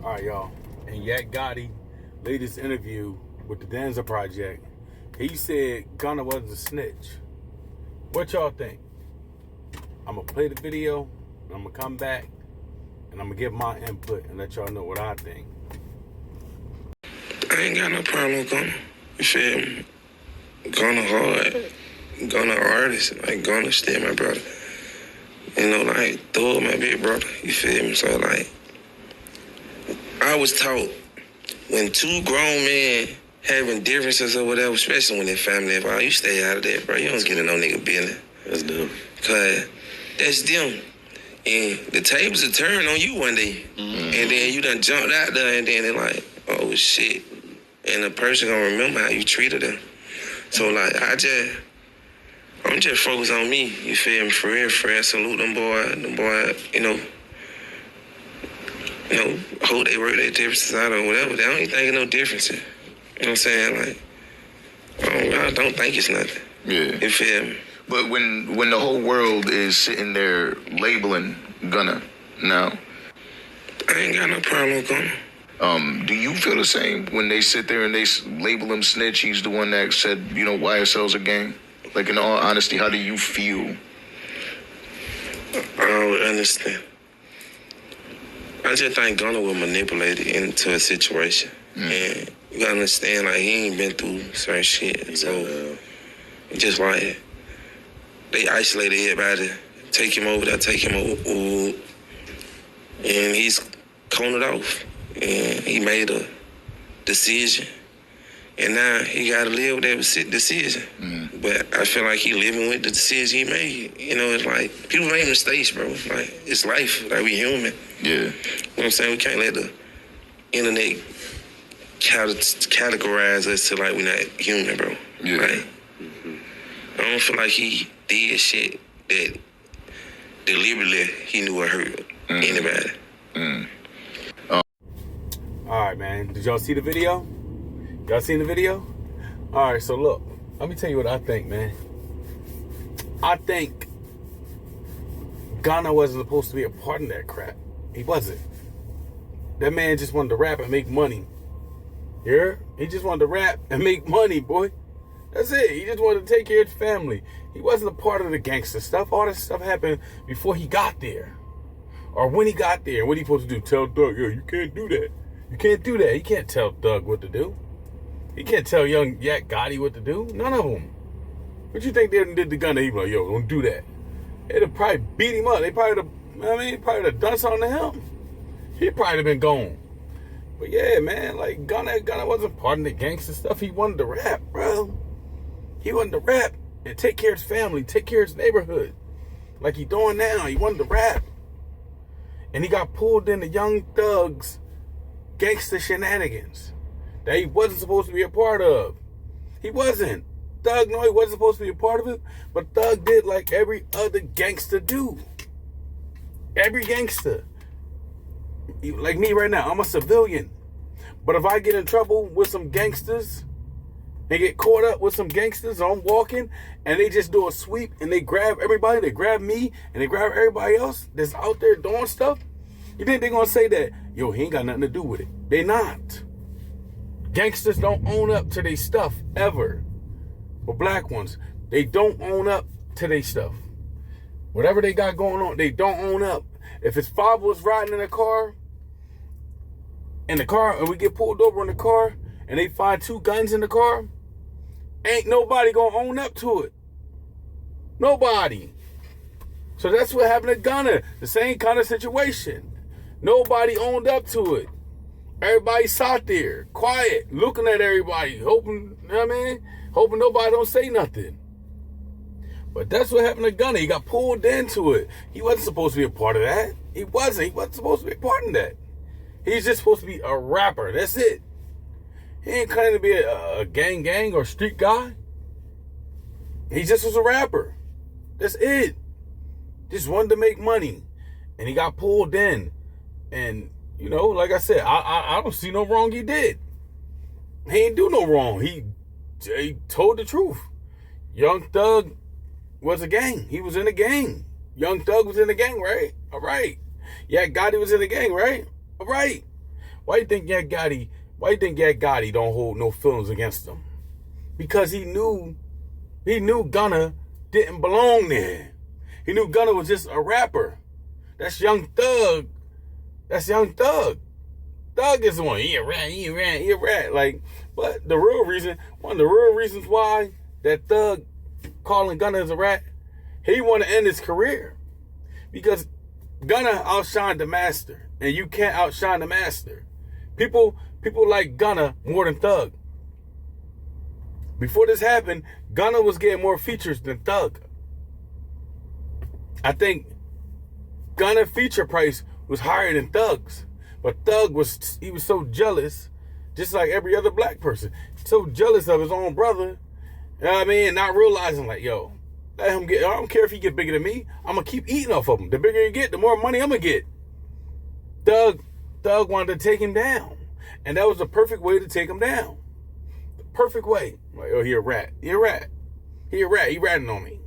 All right, y'all. In Yak Gotti latest interview with the Denzel Project, he said Gunna wasn't a snitch. What y'all think? I'm going to play the video, and I'm going to come back, and I'm going to give my input and let y'all know what I think. I ain't got no problem with Gunna. You feel me? Gunna hard. Gunna artist. Like, Gunna still my brother. You know, like, Thug my big brother. You feel me? So, like, I was taught when two grown men having differences or whatever, especially when they're family involved, you stay out of that, bro. You don't get in no nigga business. That's them. Cause that's them. And the tables will turn on you one day. Mm-hmm. And then you done jumped out there and then they're like, oh shit. And the person gonna remember how you treated them. So like I'm just focused on me. You feel me? For real, salute them boy, you know, hope they work their differences out or whatever. They don't even think of no differences. You know what I'm saying? Like, I don't think it's nothing. Yeah. You feel me? But when the whole world is sitting there labeling Gunna now, I ain't got no problem with Gunna. Do you feel the same when they sit there and they label him snitch? He's the one that said, YSL's a gang. Like, in all honesty, how do you feel? I don't understand. I just think Gunna was manipulated into a situation. And you gotta understand, like, he ain't been through certain shit. So, just like, they isolated everybody, take him over there, and he's coned off. And he made a decision. And now he gotta live with that decision. But I feel like he living with the decision he made. It's like, people make mistakes, bro. Like, it's life, like, we human. Yeah. You know what I'm saying? We can't let the internet categorize us to like we're not human, bro. Yeah. Like, I don't feel like he did shit that deliberately he knew would hurt anybody. All right, man. Did y'all see the video? Y'all seen the video? All right, so look. Let me tell you what I think, man. I think Gunna wasn't supposed to be a part of that crap. He wasn't. That man just wanted to rap and make money. Yeah? He just wanted to rap and make money, boy. That's it. He just wanted to take care of his family. He wasn't a part of the gangster stuff. All that stuff happened before he got there. Or when he got there. What he supposed to do? Tell Doug, yo, you can't do that. You can't do that. He can't tell Doug what to do. He can't tell young Yak Gotti what to do. None of them. What you think they did to Gunna? He be like, yo, don't do that. They'd have probably beat him up. They probably have done something to him. He probably have been gone. But yeah, man, like Gunna wasn't part of the gangster stuff. He wanted to rap, bro. He wanted to rap and take care of his family, take care of his neighborhood. Like he doing now. He wanted to rap. And he got pulled into Young Thug's gangster shenanigans that he wasn't supposed to be a part of. He wasn't. Thug, no, he wasn't supposed to be a part of it, but Thug did like every other gangster do. Every gangster. Like me right now, I'm a civilian. But if I get in trouble with some gangsters and get caught up with some gangsters, I'm walking and they just do a sweep and they grab everybody, they grab me and they grab everybody else that's out there doing stuff, you think they're going to say that, yo, he ain't got nothing to do with it? They not. Gangsters don't own up to their stuff, ever. But black ones, they don't own up to their stuff. Whatever they got going on, they don't own up. If his father was riding in the car, and we get pulled over in the car, and they find 2 guns in the car, ain't nobody gonna own up to it. Nobody. So that's what happened to Gunna. The same kind of situation. Nobody owned up to it. Everybody sat there, quiet, looking at everybody, hoping, hoping nobody don't say nothing. But that's what happened to Gunna. He got pulled into it. He wasn't supposed to be a part of that. He wasn't. He wasn't supposed to be a part of that. He's just supposed to be a rapper. That's it. He ain't claiming to be a gang or street guy. He just was a rapper. That's it. Just wanted to make money. And he got pulled in. And, like I said, I don't see no wrong he did. He ain't do no wrong. He told the truth. Young Thug was a gang. He was in a gang. Young Thug was in the gang, right? All right. Yak Gotti was in the gang, right? All right. Why you think Yak Gotti don't hold no feelings against him? Because he knew Gunna didn't belong there. He knew Gunna was just a rapper. That's Young Thug. Thug is the one. He a rat. Like, but one of the real reasons why that Thug calling Gunna as a rat, he want to end his career. Because Gunna outshined the master. And you can't outshine the master. People like Gunna more than Thug. Before this happened, Gunna was getting more features than Thug. I think Gunna feature price was higher than Thug's. But Thug was so jealous, just like every other black person, so jealous of his own brother, you know what I mean? Not realizing, like, yo, let him get, I don't care if he get bigger than me, I'm going to keep eating off of him. The bigger you get, the more money I'm going to get. Thug wanted to take him down. And that was the perfect way to take him down. The perfect way. Like, oh, he a rat. He ratting on me.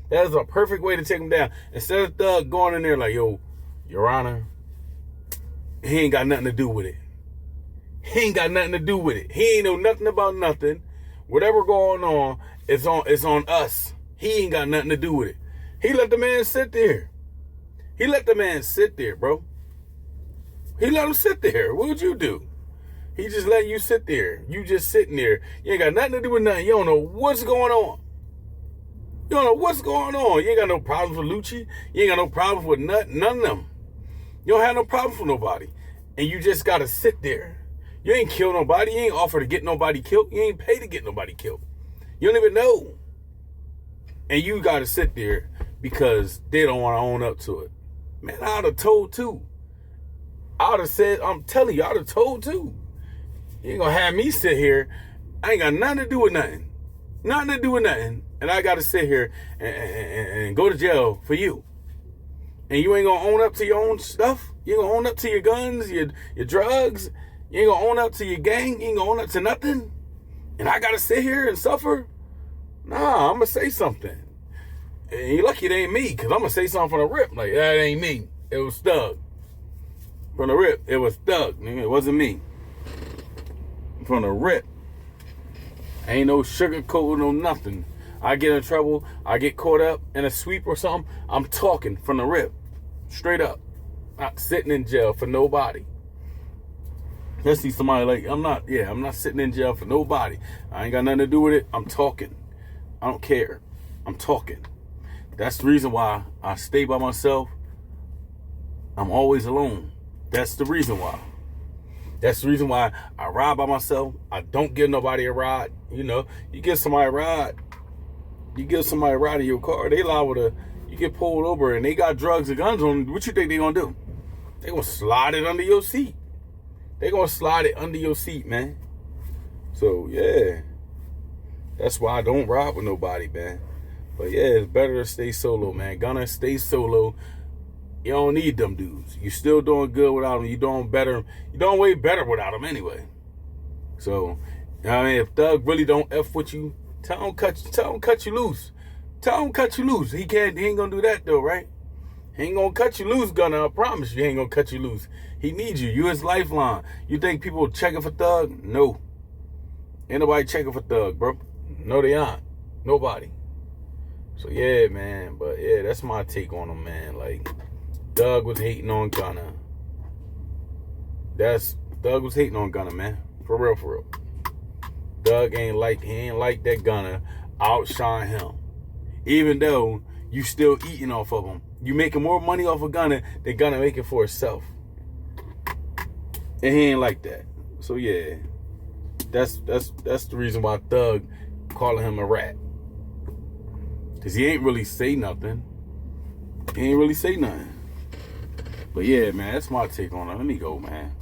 That is a perfect way to take him down. Instead of Thug going in there like, yo, Your Honor, he ain't got nothing to do with it. He ain't know nothing about nothing. Whatever going on, it's on us. He ain't got nothing to do with it. He let the man sit there. Bro. He let him sit there. What would you do? He just let you sit there. You just sitting there. You ain't got nothing to do with nothing. You don't know what's going on. You ain't got no problems with Lucci. You ain't got no problems with none of them. You don't have no problems with nobody. And you just got to sit there. You ain't kill nobody. You ain't offer to get nobody killed. You ain't pay to get nobody killed. You don't even know. And you got to sit there because they don't want to own up to it. Man, I would have told too. I would have said, I'm telling you, I would have told too. You ain't going to have me sit here. I ain't got nothing to do with nothing. And I got to sit here and go to jail for you. And you ain't going to own up to your own stuff. You ain't going to own up to your guns, your drugs. You ain't going to own up to your gang. You ain't going to own up to nothing. And I got to sit here and suffer? Nah, I'm going to say something. And you're lucky it ain't me, because I'm going to say something from the rip. Like, that ain't me. It was Thug. From the rip, it was Thug. Nigga, it wasn't me. From the rip. Ain't no sugarcoat, no nothing. I get in trouble, I get caught up in a sweep or something, I'm talking from the rip. Straight up. Not sitting in jail for nobody. Let's see somebody like, I'm not sitting in jail for nobody. I ain't got nothing to do with it. I'm talking. I don't care. I'm talking. That's the reason why I stay by myself. I'm always alone. That's the reason why. That's the reason why I ride by myself. I don't give nobody a ride. You know, you give somebody a ride. You give somebody a ride in your car, they liable to, you get pulled over and they got drugs and guns on them. What you think they gonna do? They gonna slide it under your seat. Man. So, yeah. That's why I don't ride with nobody, man. But, yeah, it's better to stay solo, man. Gunna, stay solo. You don't need them dudes. You still doing good without them. You doing better. You doing way better without them anyway. So, you know what I mean? If Thug really don't F with you, tell him cut you loose. He ain't gonna do that though, right? He ain't gonna cut you loose, Gunna. I promise you, he ain't gonna cut you loose. He needs you. You his lifeline. You think people checking for Thug? No. Ain't nobody checking for Thug, bro. No, they aren't. Nobody. So yeah, man. But yeah, that's my take on him, man. Like, Thug was hating on Gunna. Thug was hating on Gunna, man. For real. Thug ain't like that Gunna outshine him. Even though you still eating off of him. You making more money off of Gunna than Gunna making for himself. And he ain't like that. So yeah. That's the reason why Thug calling him a rat. Cause he ain't really say nothing. But yeah, man, that's my take on it. Let me go, man.